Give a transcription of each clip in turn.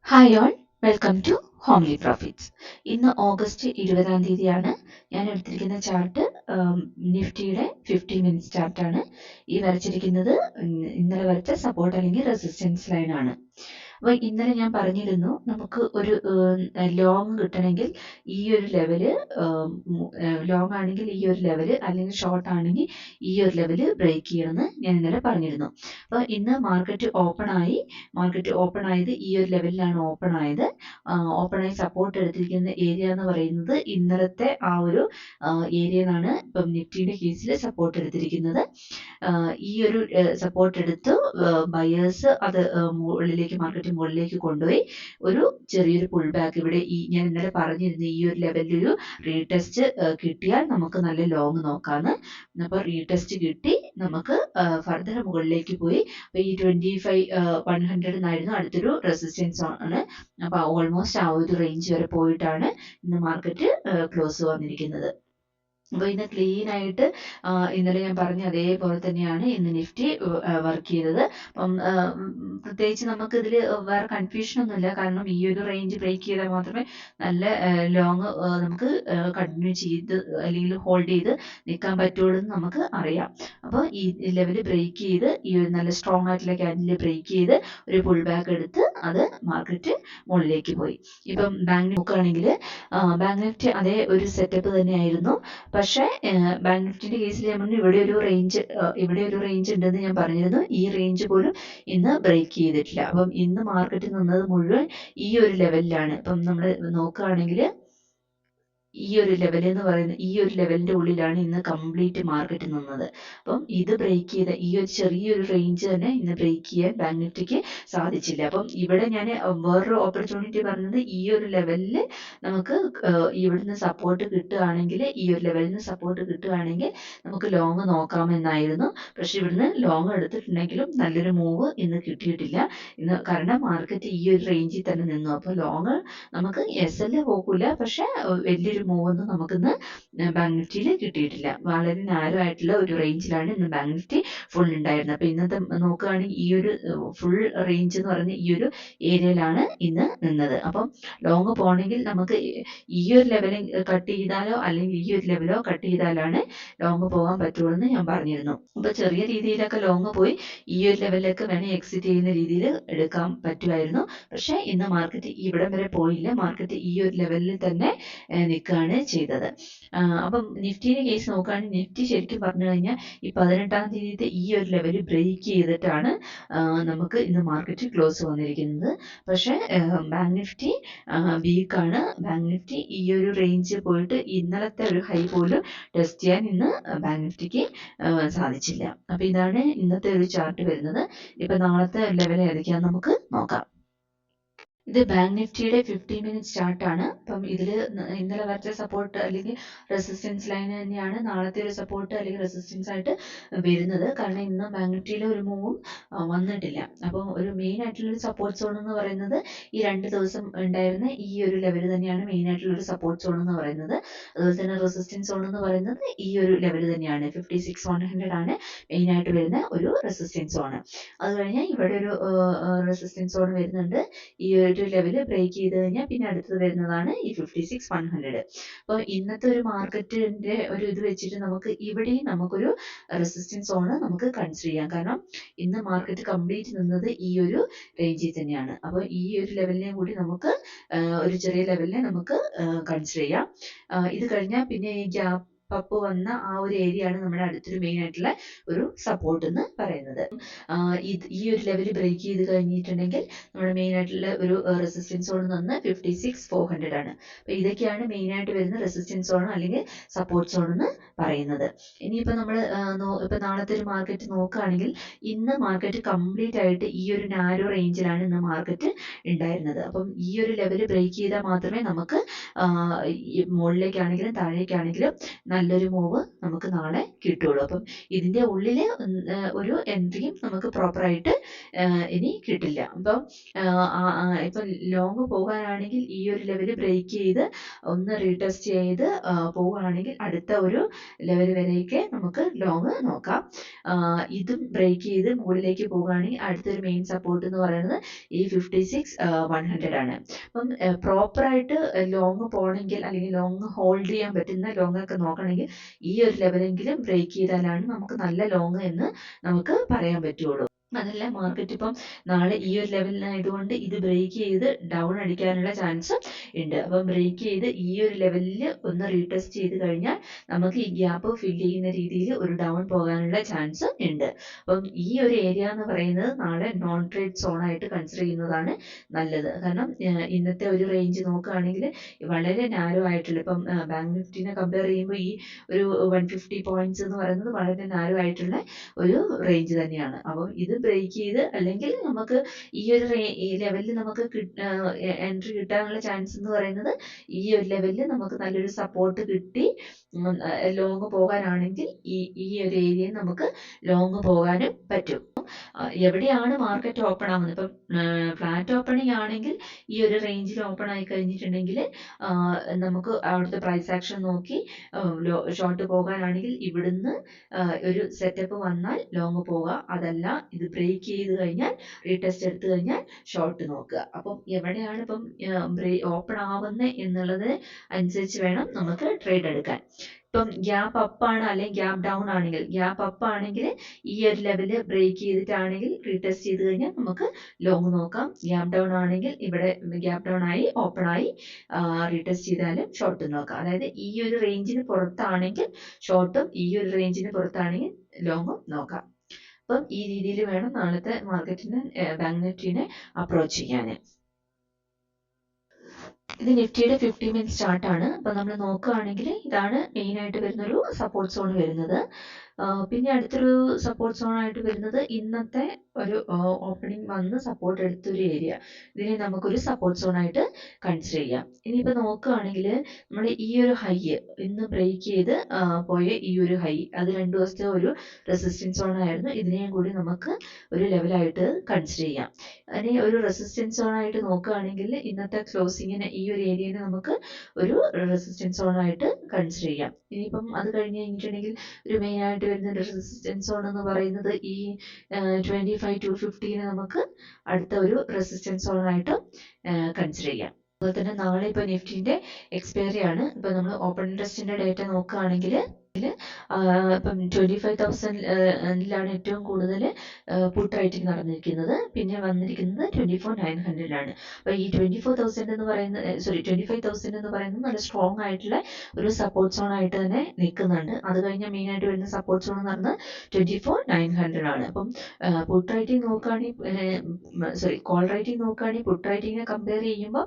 Hi all, welcome to Homely Profits. ഇന്ന് August 20-ാം തീയതിയാണ്. ഞാൻ എടുത്തിരിക്കുന്ന ചാർട്ട് നിഫ്റ്റിയുടെ 50 മിനിറ്റ്സ് ചാർട്ടാണ്. ഈ വരച്ചിരിക്കുന്നത് ഇന്നലെ വരച്ച സപ്പോർട്ട് അല്ലെങ്കിൽ റെസിസ്റ്റൻസ് ലൈനാണ്. അപ്പോൾ ഇന്നലെ ഞാൻ പറഞ്ഞിരുന്നു നമുക്ക് ഒരു ലോങ് കിട്ടണമെങ്കിൽ ഈ ഒരു ലെവല്, ലോങ് ആണെങ്കിൽ ഈ ഒരു ലെവല്, അല്ലെങ്കിൽ ഷോർട്ട് ആണെങ്കിൽ ഈ ഒരു ലെവല് ബ്രേക്ക് ചെയ്യണമെന്ന് ഞാൻ ഇന്നലെ പറഞ്ഞിരുന്നു. അപ്പോൾ ഇന്ന് മാർക്കറ്റ് ഓപ്പൺ ആയത് ഈ ഒരു ലെവലിലാണ് ഓപ്പൺ ആയത്. ഓപ്പൺ ആയി സപ്പോർട്ട് എടുത്തിരിക്കുന്ന ഏരിയ എന്ന് പറയുന്നത് ഇന്നലത്തെ ആ ഒരു ഏരിയയിലാണ് ഇപ്പം നിഫ്റ്റിയുടെ കേസിൽ സപ്പോർട്ട് എടുത്തിരിക്കുന്നത്. ഈ ഒരു സപ്പോർട്ട് എടുത്ത് ബയേഴ്സ് അത് മാർക്കറ്റ് മുകളിലേക്ക് കൊണ്ടുപോയി ഒരു ചെറിയൊരു പുൾ ബാക്ക്. ഇവിടെ ഞാൻ ഇന്നലെ പറഞ്ഞിരുന്നു ഈ ഒരു ലെവലിൽ ഒരു റീടെസ്റ്റ് കിട്ടിയാൽ നമുക്ക് നല്ല ലോങ് നോക്കാന്ന്. അപ്പോൾ റീടെസ്റ്റ് കിട്ടി നമുക്ക് ഫർദർ മുകളിലേക്ക് പോയി. അപ്പോൾ ഈ 25,100 എന്നായിരുന്നു അടുത്തൊരു റെസിസ്റ്റൻസ് ആണ്. അപ്പോൾ ഓൾമോസ്റ്റ് ആ ഒരു റേഞ്ച് വരെ പോയിട്ടാണ് ഇന്ന് മാർക്കറ്റ് ക്ലോസ് വന്നിരിക്കുന്നത്. അപ്പോൾ ഇന്ന് ക്ലീൻ ആയിട്ട് ഇന്നലെ ഞാൻ പറഞ്ഞ അതേപോലെ തന്നെയാണ് ഇന്ന് നിഫ്റ്റി വർക്ക് ചെയ്തത്. അപ്പം പ്രത്യേകിച്ച് നമുക്ക് ഇതിൽ വേറെ കൺഫ്യൂഷനൊന്നുമില്ല. കാരണം ഈ ഒരു റേഞ്ച് ബ്രേക്ക് ചെയ്താൽ മാത്രമേ നല്ല ലോങ് നമുക്ക് കണ്ടിന്യൂ ചെയ്ത് അല്ലെങ്കിൽ ഹോൾഡ് ചെയ്ത് നിൽക്കാൻ പറ്റുള്ളൂ എന്ന് നമുക്ക് അറിയാം. അപ്പോൾ ഈ ലെവൽ ബ്രേക്ക് ചെയ്ത് ഈ ഒരു നല്ല സ്ട്രോങ് ആയിട്ടുള്ള ക്യാൻഡിൽ ബ്രേക്ക് ചെയ്ത് ഒരു പുൾ ബാക്ക് എടുത്ത് അത് മാർക്കറ്റ് മുകളിലേക്ക് പോയി. ഇപ്പം ബാങ്ക് നോക്കുകയാണെങ്കിൽ ബാങ്ക് നിഫ്റ്റി അതേ ഒരു സെറ്റപ്പ് തന്നെയായിരുന്നു. പക്ഷേ ബാങ്ക് നിഫ്റ്റിന്റെ കേസിൽ ഞാൻ പറഞ്ഞു ഇവിടെ ഒരു റേഞ്ച് ഉണ്ടെന്ന് ഞാൻ പറഞ്ഞിരുന്നു. ഈ റേഞ്ച് പോലും ഇന്ന് ബ്രേക്ക് ചെയ്തിട്ടില്ല. അപ്പം ഇന്ന് മാർക്കറ്റ് നിന്നത് മുഴുവൻ ഈ ഒരു ലെവലിലാണ്. ഇപ്പം നമ്മൾ നോക്കുകയാണെങ്കിൽ ഈ ഒരു ലെവൽ എന്ന് പറയുന്നത് ഈ ഒരു ലെവലിന്റെ ഉള്ളിലാണ് ഇന്ന് കംപ്ലീറ്റ് മാർക്കറ്റ് നിന്നത്. അപ്പം ഇത് ബ്രേക്ക് ചെയ്ത ഈ ഒരു ചെറിയൊരു റേഞ്ച് തന്നെ ഇന്ന് ബ്രേക്ക് ചെയ്യാൻ ബാങ്ക് നിഫ്റ്റിക്ക് സാധിച്ചില്ല. അപ്പം ഇവിടെ ഞാൻ വേറൊരു ഓപ്പർച്യൂണിറ്റി പറഞ്ഞത് ഈ ഒരു ലെവലിൽ നമുക്ക് ഇവിടുന്ന് സപ്പോർട്ട് കിട്ടുകയാണെങ്കിൽ നമുക്ക് ലോങ് നോക്കാമെന്നായിരുന്നു. പക്ഷെ ഇവിടുന്ന് ലോങ് എടുത്തിട്ടുണ്ടെങ്കിലും നല്ലൊരു മൂവ് ഇന്ന് കിട്ടിയിട്ടില്ല. ഇന്ന് കാരണം മാർക്കറ്റ് ഈ ഒരു റേഞ്ചിൽ തന്നെ നിന്നു. അപ്പോൾ ലോങ് നമുക്ക് SL പോകില്ല, പക്ഷെ വലിയൊരു മൂവ് ഒന്നും നമുക്കിന്ന് ബാങ്ക് നിഫ്റ്റിയിൽ കിട്ടിയിട്ടില്ല. വളരെ നാരോ ആയിട്ടുള്ള ഒരു റേഞ്ചിലാണ് ഇന്ന് ബാങ്ക് നിഫ്റ്റി ഫുൾ ഉണ്ടായിരുന്നത്. അപ്പോൾ ഇന്നത്തെ നോക്കുകയാണെങ്കിൽ ഈ ഒരു ഫുൾ റേഞ്ച് എന്ന് പറയുന്ന ഈ ഒരു ഏരിയയിലാണ് ഇന്ന് നിന്നത്. അപ്പം ലോങ് പോകണമെങ്കിൽ നമുക്ക് ഈ ഒരു ലെവലിൽ കട്ട് ചെയ്താലോ അല്ലെങ്കിൽ ഈ ഒരു ലെവലോ കട്ട് ചെയ്താലാണ് ലോങ് പോകാൻ പറ്റുള്ളൂ എന്ന് ഞാൻ പറഞ്ഞിരുന്നു. അപ്പോൾ ചെറിയ രീതിയിലൊക്കെ ലോങ് പോയി ഈ ഒരു ലെവലിലൊക്കെ വേണമെങ്കിൽ എക്സിറ്റ് ചെയ്യുന്ന രീതിയിൽ എടുക്കാൻ പറ്റുമായിരുന്നു. പക്ഷേ ഇന്ന് മാർക്കറ്റ് ഇവിടം വരെ പോയില്ല. മാർക്കറ്റ് ഈ ഒരു ലെവലിൽ തന്നെ നിൽക്കുകയാണ് ചെയ്തത്. അപ്പം നിഫ്റ്റിയുടെ കേസ് നോക്കുകയാണെങ്കിൽ നിഫ്റ്റി ശരിക്കും പറഞ്ഞു കഴിഞ്ഞാൽ ഈ 18-ാം തീയതിത്തെ ഈ ഒരു ലെവൽ ബ്രേക്ക് ചെയ്തിട്ടാണ് നമുക്ക് ഇന്ന് മാർക്കറ്റ് ക്ലോസ് വന്നിരിക്കുന്നത്. പക്ഷേ ബാങ്ക് നിഫ്റ്റി വീക്കാണ്. ബാങ്ക് നിഫ്റ്റി ഈ ഒരു റേഞ്ച് പോയിട്ട് ഇന്നലത്തെ ഒരു ഹൈ പോലും ടെസ്റ്റ് ചെയ്യാൻ ഇന്ന് ബാങ്ക് നിഫ്റ്റിക്ക് സാധിച്ചില്ല. അപ്പോൾ ഇതാണ് ഇന്നത്തെ ഒരു ചാർട്ട് വരുന്നത്. ഇപ്പം നാളത്തെ ലെവൽ ഏതൊക്കെയാണെന്ന് നമുക്ക് നോക്കാം. ഇത് ബാങ്ക് നിഫ്റ്റിയുടെ 50 മിനിറ്റ്സ് ചാർട്ടാണ്. അപ്പം ഇതിൽ ഇന്നലെ വരച്ച സപ്പോർട്ട് അല്ലെങ്കിൽ റെസിസ്റ്റൻസ് ലൈൻ തന്നെയാണ് നാളത്തെ ഒരു സപ്പോർട്ട് അല്ലെങ്കിൽ റെസിസ്റ്റൻസ് ആയിട്ട് വരുന്നത്. കാരണം ഇന്ന് ബാങ്ക് നിഫ്റ്റിയിൽ ഒരു മൂവും വന്നിട്ടില്ല. അപ്പോൾ ഒരു മെയിൻ ആയിട്ടുള്ള ഒരു സപ്പോർട്ട് സോൺ എന്ന് പറയുന്നത് ഈ 2 ദിവസം ഉണ്ടായിരുന്ന ഈ ഒരു ലെവൽ തന്നെയാണ് മെയിൻ ആയിട്ടുള്ള ഒരു സപ്പോർട്ട് സോൺ എന്ന് പറയുന്നത്. അതുപോലെ തന്നെ റെസിസ്റ്റൻസ് സോൺ എന്ന് പറയുന്നത് ഈ ഒരു ലെവൽ തന്നെയാണ്. 56,100 ആണ് മെയിൻ ആയിട്ട് വരുന്ന ഒരു റെസിസ്റ്റൻസ് സോൺ. അത് കഴിഞ്ഞാൽ ഇവിടെ ഒരു റെസിസ്റ്റൻസ് സോൺ വരുന്നുണ്ട്. ഈ ഒരു ലെവൽ ബ്രേക്ക് ചെയ്ത് കഴിഞ്ഞാൽ പിന്നെ അടുത്തത് വരുന്നതാണ് ഈ 56,100. അപ്പോൾ ഇന്നത്തെ ഒരു മാർക്കറ്റിന്റെ ഒരു ഇത് വെച്ചിട്ട് നമുക്ക് ഇവിടെയും നമുക്കൊരു റെസിസ്റ്റൻസ് സോൺ നമുക്ക് കൺസിഡർ ചെയ്യാം. കാരണം ഇന്ന് മാർക്കറ്റ് കംപ്ലീറ്റ് നിന്നത് ഈ ഒരു റേഞ്ചിൽ തന്നെയാണ്. അപ്പോൾ ഈ ഒരു ലെവലിനെയും കൂടി നമുക്ക് ഒരു ചെറിയ ലെവലിനെ നമുക്ക് കൺസിഡർ ചെയ്യാം. ഇത് കഴിഞ്ഞാൽ പിന്നെ ഈ ഗ്യാപ്പ് അപ്പ് വന്ന ആ ഒരു ഏരിയ ആണ് നമ്മുടെ അടുത്തൊരു മെയിൻ ആയിട്ടുള്ള ഒരു സപ്പോർട്ട് എന്ന് പറയുന്നത്. ഈ ഒരു ലെവൽ ബ്രേക്ക് ചെയ്ത് കഴിഞ്ഞിട്ടുണ്ടെങ്കിൽ നമ്മുടെ മെയിൻ ആയിട്ടുള്ള ഒരു റെസിസ്റ്റൻസ് സോൺ നിന്ന് 56,400 ആണ്. അപ്പോൾ ഇതൊക്കെയാണ് മെയിൻ ആയിട്ട് വരുന്ന റെസിസ്റ്റൻസ് സോൺ അല്ലെങ്കിൽ സപ്പോർട്ട് സോൺ എന്ന് പറയുന്നത്. ഇനിയിപ്പോൾ നമ്മൾ ഇപ്പോൾ നാളത്തെ ഒരു മാർക്കറ്റ് നോക്കുകയാണെങ്കിൽ ഇന്ന് മാർക്കറ്റ് കംപ്ലീറ്റ് ആയിട്ട് ഈ ഒരു നാരോ റേഞ്ചിലാണ് ഇന്ന് മാർക്കറ്റ് ഉണ്ടായിരുന്നത്. അപ്പം ഈ ഒരു ലെവൽ ബ്രേക്ക് ചെയ്താൽ മാത്രമേ നമുക്ക് മുകളിലേക്കാണെങ്കിലും താഴേക്കാണെങ്കിലും നല്ലൊരു മൂവ് നമുക്ക് നാളെ കിട്ടുള്ളൂ. അപ്പം ഇതിൻ്റെ ഉള്ളിൽ ഒരു എൻട്രിയും നമുക്ക് പ്രോപ്പറായിട്ട് ഇനി കിട്ടില്ല. അപ്പം ഇപ്പം ലോങ് പോകാനാണെങ്കിൽ ഈ ഒരു ലെവൽ ബ്രേക്ക് ചെയ്ത് ഒന്ന് റീടെസ്റ്റ് ചെയ്ത് പോവുകയാണെങ്കിൽ അടുത്ത ഒരു ലെവൽ വരെയൊക്കെ നമുക്ക് ലോങ് നോക്കാം. ഇതും ബ്രേക്ക് ചെയ്ത് മുകളിലേക്ക് പോവുകയാണെങ്കിൽ അടുത്തൊരു മെയിൻ സപ്പോർട്ട് എന്ന് പറയുന്നത് ഈ 56,100 ആണ്. അപ്പം പ്രോപ്പറായിട്ട് ലോങ് പോകണമെങ്കിൽ അല്ലെങ്കിൽ ലോങ് ഹോൾഡ് ചെയ്യാൻ പറ്റുന്ന ലോങ് ഒക്കെ നോക്കണമെങ്കിൽ ഈ ഒരു ലെവലെങ്കിലും ബ്രേക്ക് ചെയ്താലാണ് നമുക്ക് നല്ല ലോങ് എന്ന് നമുക്ക് പറയാൻ പറ്റുള്ളൂ. അതല്ല മാർക്കറ്റ് ഇപ്പം നാളെ ഈ ഒരു ലെവലിനായതുകൊണ്ട് ഇത് ബ്രേക്ക് ചെയ്ത് ഡൗൺ അടിക്കാനുള്ള ചാൻസ് ഉണ്ട്. അപ്പം ബ്രേക്ക് ചെയ്ത് ഈ ഒരു ലെവലിൽ ഒന്ന് റീടെസ്റ്റ് ചെയ്ത് കഴിഞ്ഞാൽ നമുക്ക് ഈ ഗ്യാപ്പ് ഫില്ല് ചെയ്യുന്ന രീതിയിൽ ഒരു ഡൗൺ പോകാനുള്ള ചാൻസ് ഉണ്ട്. അപ്പം ഈ ഒരു ഏരിയ എന്ന് പറയുന്നത് നാളെ നോൺ ട്രേഡ് സോൺ ആയിട്ട് കൺസിഡർ ചെയ്യുന്നതാണ് നല്ലത്. കാരണം ഇന്നത്തെ ഒരു റേഞ്ച് നോക്കുകയാണെങ്കിൽ വളരെ നാരോ ആയിട്ടുള്ള, ഇപ്പം ബാങ്ക് നിഫ്റ്റിനെ കമ്പയർ ചെയ്യുമ്പോൾ ഈ ഒരു 150 പോയിന്റ്സ് എന്ന് പറയുന്നത് വളരെ നാരോ ആയിട്ടുള്ള ഒരു റേഞ്ച് തന്നെയാണ്. അപ്പം ഇത് ബ്രേക്ക് ചെയ്ത് അല്ലെങ്കിൽ നമുക്ക് ഈ ഒരു ലെവലിൽ നമുക്ക് എൻട്രി കിട്ടാനുള്ള ചാൻസ് എന്ന് പറയുന്നത് ഈ ഒരു ലെവലിൽ നമുക്ക് നല്ലൊരു സപ്പോർട്ട് കിട്ടി ലോങ് പോകാനാണെങ്കിൽ ഈ ഒരു ഏരിയയിൽ നമുക്ക് ലോങ് പോകാനും പറ്റും. എവിടെയാണ് മാർക്കറ്റ് ഓപ്പൺ ആവുന്നത്? ഇപ്പം ഫ്ലാറ്റ് ഓപ്പണിംഗ് ആണെങ്കിൽ ഈ ഒരു റേഞ്ചിൽ ഓപ്പൺ ആയി കഴിഞ്ഞിട്ടുണ്ടെങ്കിൽ നമുക്ക് അവിടുത്തെ പ്രൈസ് ആക്ഷൻ നോക്കി ഷോർട്ട് പോകാനാണെങ്കിൽ ഇവിടുന്ന് ഒരു സെറ്റപ്പ് വന്നാൽ ലോങ് പോവുക. അതല്ല ഇത് ബ്രേക്ക് ചെയ്ത് കഴിഞ്ഞാൽ റീടെസ്റ്റ് എടുത്തു കഴിഞ്ഞാൽ ഷോർട്ട് നോക്കുക. അപ്പം എവിടെയാണ് ഇപ്പം ഓപ്പൺ ആവുന്നത് എന്നുള്ളത് അനുസരിച്ച് വേണം നമുക്ക് ട്രേഡ് എടുക്കാൻ. ഇപ്പം ഗ്യാപ്പ് അപ്പ് ആണ് അല്ലെങ്കിൽ ഗ്യാപ്പ് ഡൗൺ ആണെങ്കിൽ, ഗ്യാപ്പ് അപ്പ് ആണെങ്കിൽ ഈ ഒരു ലെവല് ബ്രേക്ക് ചെയ്തിട്ടാണെങ്കിൽ റീടെസ്റ്റ് ചെയ്ത് കഴിഞ്ഞാൽ നമുക്ക് ലോങ് നോക്കാം. ഗ്യാപ്പ് ഡൗൺ ആണെങ്കിൽ ഇവിടെ ഗ്യാപ്പ് ഡൗൺ ആയി ഓപ്പൺ ആയി റീടെസ്റ്റ് ചെയ്താലും ഷോർട്ട് നോക്കാം. അതായത് ഈ ഒരു റേഞ്ചിന് പുറത്താണെങ്കിൽ ഷോർട്ടും ഈ ഒരു റേഞ്ചിന് പുറത്താണെങ്കിൽ ലോങ്ങും നോക്കാം. അപ്പം ഈ രീതിയിൽ വേണം നാളത്തെ മാർക്കറ്റിനെ ബാങ്ക് നിഫ്റ്റിനെ അപ്രോച്ച് ചെയ്യാൻ. ഇത് നിഫ്റ്റിയുടെ 50 മിനിറ്റ് ചാർട്ടാണ്. അപ്പം നമ്മൾ നോക്കുകയാണെങ്കിൽ ഇതാണ് മെയിനായിട്ട് വരുന്നൊരു സപ്പോർട്ട് സോൺ വരുന്നത്. പിന്നെ അടുത്തൊരു സപ്പോർട്ട് സോൺ ആയിട്ട് വരുന്നത് ഇന്നത്തെ ഒരു ഓപ്പണിംഗ് വന്ന് സപ്പോർട്ട് എടുത്തൊരു ഏരിയ, ഇതിനെ നമുക്കൊരു സപ്പോർട്ട് സോൺ ആയിട്ട് കൺസിഡർ ചെയ്യാം. ഇനിയിപ്പോൾ നോക്കുകയാണെങ്കിൽ നമ്മൾ ഈ ഒരു ഹൈ ഇന്ന് ബ്രേക്ക് ചെയ്ത് പോയ ഈ ഒരു ഹൈ അത് 2 ദിവസത്തെ ഒരു റെസിസ്റ്റൻസ് സോൺ ആയിരുന്നു. ഇതിനെയും കൂടി നമുക്ക് ഒരു ലെവലായിട്ട് കൺസിഡർ ചെയ്യാം. അതിനെ ഒരു റെസിസ്റ്റൻസ് സോൺ ആയിട്ട് നോക്കുകയാണെങ്കിൽ ഇന്നത്തെ ക്ലോസിങ്ങിന് ഈ ഒരു ഏരിയനെ നമുക്ക് ഒരു റെസിസ്റ്റൻസ് സോൺ ആയിട്ട് കൺസിഡർ ചെയ്യാം. ഇനിയിപ്പം അത് കഴിഞ്ഞ് കഴിഞ്ഞിട്ടുണ്ടെങ്കിൽ ഒരു മെയിനായിട്ട് വരുന്ന റെസിസ്റ്റൻസ് സോൺ എന്ന് പറയുന്നത് ഈ 25,250 നമുക്ക് അടുത്ത ഒരു റെസിസ്റ്റൻസ് സോൺ ആയിട്ട് കൺസിഡർ ചെയ്യാം. അതുപോലെ തന്നെ നാളെ ഇപ്പോൾ നിഫ്റ്റിന്റെ എക്സ്പയറി ആണ്. ഇപ്പം നമ്മൾ ഓപ്പൺ ഇൻട്രസ്റ്റിന്റെ ഡേറ്റ നോക്കുകയാണെങ്കിൽ ഇപ്പം 25,000 ഏറ്റവും കൂടുതൽ പുട്ട് റൈറ്റിംഗ് നടന്നിരിക്കുന്നത്. പിന്നെ വന്നിരിക്കുന്നത് 24,900 ആണ്. അപ്പോൾ ഈ 24,000 എന്ന് പറയുന്നത് 25,000 എന്ന് പറയുന്നത് നല്ല സ്ട്രോങ് ആയിട്ടുള്ള ഒരു സപ്പോർട്ട് സോൺ ആയിട്ട് തന്നെ നിൽക്കുന്നുണ്ട്. അത് കഴിഞ്ഞാൽ മെയിനായിട്ട് വരുന്ന സപ്പോർട്ട് സോൺ എന്ന് പറഞ്ഞാൽ 24,900 ആണ്. അപ്പം പുട്ട് റൈറ്റിംഗ് നോക്കുകയാണെങ്കിൽ കോൾ റൈറ്റിംഗ് നോക്കുകയാണെങ്കിൽ പുട്ട് റൈറ്റിങ്ങിനെ കമ്പയർ ചെയ്യുമ്പോൾ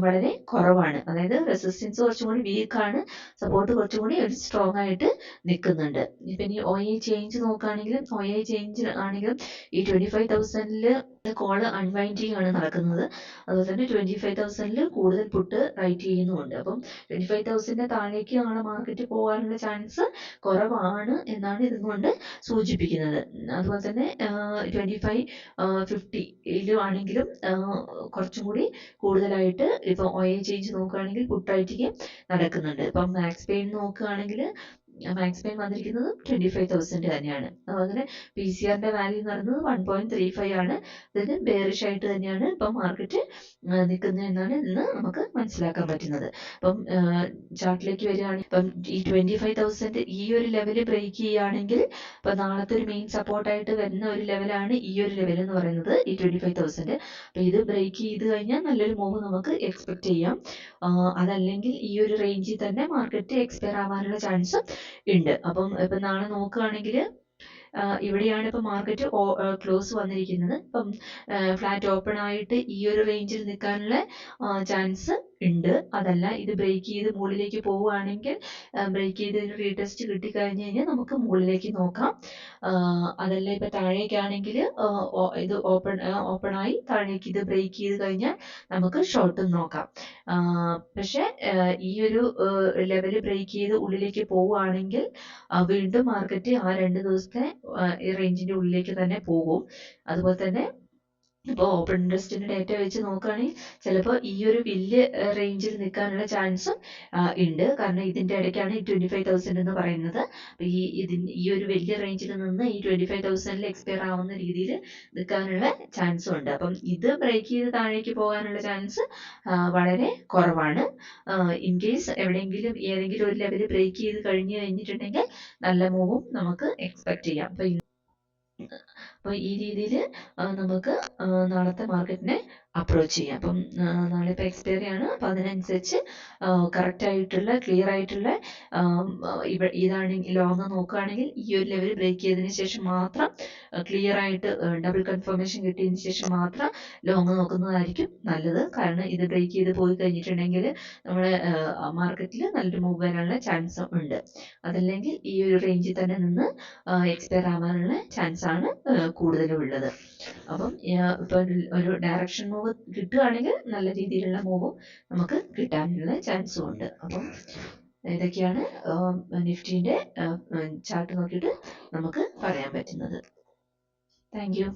വളരെ കുറവാണ്. അതായത് റെസിസ്റ്റൻസ് കുറച്ചും കൂടി വീക്കാണ്, സപ്പോർട്ട് കുറച്ചും കൂടി ഒരു സ്ട്രോങ് ആയിട്ട് നിൽക്കുന്നുണ്ട്. ഇപ്പം ഇനി OI ചേഞ്ച് നോക്കുകയാണെങ്കിലും OI ചേഞ്ച് ആണെങ്കിലും ഈ 25,000 കോള് അൺവൈൻഡിങ് ആണ് നടക്കുന്നത്. അതുപോലെ തന്നെ 25,000 കൂടുതൽ പുട്ട് റൈറ്റ് ചെയ്യുന്നുമുണ്ട്. അപ്പം 25,000 താഴേക്ക് നാളെ മാർക്കറ്റ് പോകാനുള്ള ചാൻസ് കുറവാണ് എന്നാണ് ഇതുകൊണ്ട് സൂചിപ്പിക്കുന്നത്. അതുപോലെ തന്നെ 25,50 ആണെങ്കിലും കുറച്ചും കൂടി കൂടുതലായിട്ട് ഇപ്പം OI ചേഞ്ച് നോക്കുകയാണെങ്കിൽ പുട്ട് റൈറ്റിംഗ് നടക്കുന്നുണ്ട്. ഇപ്പം മാക്സ് പെയിൻ നോക്കുകയാണെങ്കിൽ മാക്സ് പെയിൻ വന്നിരിക്കുന്നത് 25,000 തന്നെയാണ്. അതുപോലെ തന്നെ PCR വാല്യൂ എന്ന് പറയുന്നത് 1.35 ആണ്. അതായത് ബെയറിഷ് ആയിട്ട് തന്നെയാണ് ഇപ്പം മാർക്കറ്റ് നിൽക്കുന്നത് എന്നാണ് ഇന്ന് നമുക്ക് മനസ്സിലാക്കാൻ പറ്റുന്നത്. അപ്പം ചാർട്ടിലേക്ക് വരികയാണെങ്കിൽ ഇപ്പം ഈ 25,000 ഈ ഒരു ലെവൽ ബ്രേക്ക് ചെയ്യുകയാണെങ്കിൽ ഇപ്പം നാളത്തെ ഒരു മെയിൻ സപ്പോർട്ടായിട്ട് വരുന്ന ഒരു ലെവലാണ് ഈ ഒരു ലെവൽ എന്ന് പറയുന്നത് ഈ 25,000. അപ്പം ഇത് ബ്രേക്ക് ചെയ്ത് കഴിഞ്ഞാൽ നല്ലൊരു മൂവ് നമുക്ക് എക്സ്പെക്ട് ചെയ്യാം. അതല്ലെങ്കിൽ ഈ ഒരു റേഞ്ചിൽ തന്നെ മാർക്കറ്റ് എക്സ്പയർ ആവാനുള്ള ചാൻസ് ഉണ്ട്. അപ്പം ഇപ്പം നാളെ നോക്കുകയാണെങ്കിൽ ഇവിടെയാണ് ഇപ്പം മാർക്കറ്റ് ക്ലോസ് വന്നിരിക്കുന്നത്. ഇപ്പം ഫ്ലാറ്റ് ഓപ്പൺ ആയിട്ട് ഈ ഒരു റേഞ്ചിൽ നിൽക്കാനുള്ള ചാൻസ് ഉണ്ട്. അതല്ല ഇത് ബ്രേക്ക് ചെയ്ത് മുകളിലേക്ക് പോവുകയാണെങ്കിൽ ബ്രേക്ക് ചെയ്ത് റീടെസ്റ്റ് കിട്ടിക്കഴിഞ്ഞ് കഴിഞ്ഞാൽ നമുക്ക് മുകളിലേക്ക് നോക്കാം. അതല്ല ഇപ്പം താഴേക്കാണെങ്കിൽ ഇത് ഓപ്പണായി താഴേക്ക് ഇത് ബ്രേക്ക് ചെയ്ത് കഴിഞ്ഞാൽ നമുക്ക് ഷോർട്ടും നോക്കാം. പക്ഷേ ഈ ഒരു ലെവല് ബ്രേക്ക് ചെയ്ത് ഉള്ളിലേക്ക് പോവുകയാണെങ്കിൽ വീണ്ടും മാർക്കറ്റ് ആ 2 ദിവസത്തെ ഈ റേഞ്ചിൻ്റെ ഉള്ളിലേക്ക് തന്നെ പോകും. അതുപോലെ തന്നെ ഇപ്പോൾ ഓപ്പൺ ഇൻട്രസ്റ്റിൻ്റെ ഡേറ്റ വെച്ച് നോക്കുകയാണെങ്കിൽ ചിലപ്പോൾ ഈ ഒരു വലിയ റേഞ്ചിൽ നിൽക്കാനുള്ള ചാൻസും ഉണ്ട്. കാരണം ഇതിൻ്റെ ഇടയ്ക്കാണ് ഈ 25,000 എന്ന് പറയുന്നത്. അപ്പോൾ ഈ ഒരു വലിയ റേഞ്ചിൽ നിന്ന് ഈ 25,000 എക്സ്പയർ ആവുന്ന രീതിയിൽ നിൽക്കാനുള്ള ചാൻസും ഉണ്ട്. അപ്പം ഇത് ബ്രേക്ക് ചെയ്ത് താഴേക്ക് പോകാനുള്ള ചാൻസ് വളരെ കുറവാണ്. ഇൻ കേസ് എവിടെയെങ്കിലും ഏതെങ്കിലും ഒരു ലെവൽ ബ്രേക്ക് ചെയ്ത് കഴിഞ്ഞിട്ടുണ്ടെങ്കിൽ നല്ല മൂവും നമുക്ക് എക്സ്പെക്റ്റ് ചെയ്യാം. അപ്പോൾ ഈ രീതിയിൽ നമുക്ക് നാളത്തെ മാർക്കറ്റിനെ അപ്രോച്ച് ചെയ്യാം. അപ്പം നാളെ ഇപ്പോൾ എക്സ്പയറി ആണ്. അപ്പോൾ അതിനനുസരിച്ച് കറക്റ്റായിട്ടുള്ള ക്ലിയർ ആയിട്ടുള്ള ഇതാണ് ലോങ് നോക്കുകയാണെങ്കിൽ ഈ ഒരു ലെവൽ ബ്രേക്ക് ചെയ്തതിന് ശേഷം മാത്രം ക്ലിയർ ആയിട്ട് ഡബിൾ കൺഫർമേഷൻ കിട്ടിയതിന് ശേഷം മാത്രം ലോങ് നോക്കുന്നതായിരിക്കും നല്ലത്. കാരണം ഇത് ബ്രേക്ക് ചെയ്ത് പോയി കഴിഞ്ഞിട്ടുണ്ടെങ്കിൽ നമ്മുടെ മാർക്കറ്റിൽ നല്ലൊരു മൂവ് വരാനുള്ള ചാൻസ് ഉണ്ട്. അതല്ലെങ്കിൽ ഈ ഒരു റേഞ്ചിൽ തന്നെ നിന്ന് എക്സ്പയർ ആവാനുള്ള ചാൻസ് ആണ് കൂടുതലും ഉള്ളത്. അപ്പം ഇപ്പോൾ ഒരു ഡയറക്ഷൻ മൂവ് കിട്ടുകയാണെങ്കിൽ നല്ല രീതിയിലുള്ള മൂവും നമുക്ക് കിട്ടാനുള്ള ചാൻസും ഉണ്ട്. അപ്പം ഇതൊക്കെയാണ് നിഫ്റ്റീൻ്റെ ചാർട്ട് നോക്കിയിട്ട് നമുക്ക് പറയാൻ പറ്റുന്നത്. Thank you.